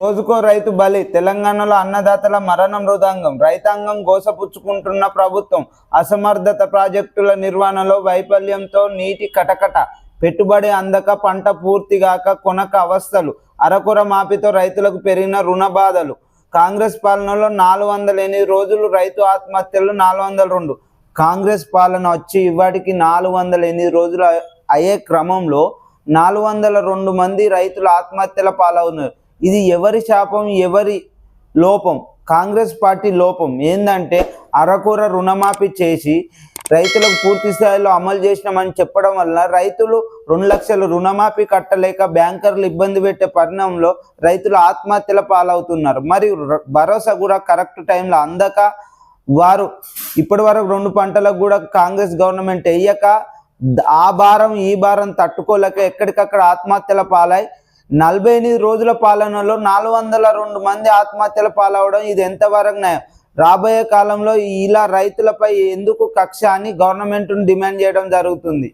రోజుకో రైతు బలి. తెలంగాణలో అన్నదాతల మరణ మృదంగం. రైతాంగం గోసపుచ్చుకుంటున్న ప్రభుత్వం. అసమర్థత. ప్రాజెక్టుల నిర్వహణలో వైఫల్యంతో నీటి కటకట. పెట్టుబడి అందక పంట పూర్తిగాక కొనక అవస్థలు. అరకొర మాపితో రైతులకు పెరిగిన రుణ బాధలు. కాంగ్రెస్ పాలనలో 408 రోజులు రైతు ఆత్మహత్యలు 402. కాంగ్రెస్ పాలన వచ్చి ఇవాటికి 408 రోజులు అయ్యే క్రమంలో 402 మంది రైతులు ఆత్మహత్యల పాలవున్నారు. ఇది ఎవరి శాపం, ఎవరి లోపం? కాంగ్రెస్ పార్టీ లోపం ఏంటంటే అరకొర రుణమాఫీ చేసి రైతులకు పూర్తి స్థాయిలో అమలు చేసినామని చెప్పడం వల్ల రైతులు 2 లక్షలు రుణమాఫీ కట్టలేక బ్యాంకర్లు ఇబ్బంది పెట్టే పరిణామంలో రైతులు ఆత్మహత్యల పాలవుతున్నారు. మరియు భరోసా కూడా కరెక్ట్ టైంలో అందక వారు ఇప్పటి వరకు 2 పంటలకు కూడా కాంగ్రెస్ గవర్నమెంట్ వేయక ఆ భారం ఈ భారం తట్టుకోలేక ఎక్కడికక్కడ ఆత్మహత్యల పాలై 48 రోజుల పాలనలో 402 మంది ఆత్మహత్యల పాలవడం ఇది ఎంతవరకు న్యాయం? రాబోయే కాలంలో ఇలా రైతులపై ఎందుకు కక్ష అని గవర్నమెంట్ను డిమాండ్ చేయడం జరుగుతుంది.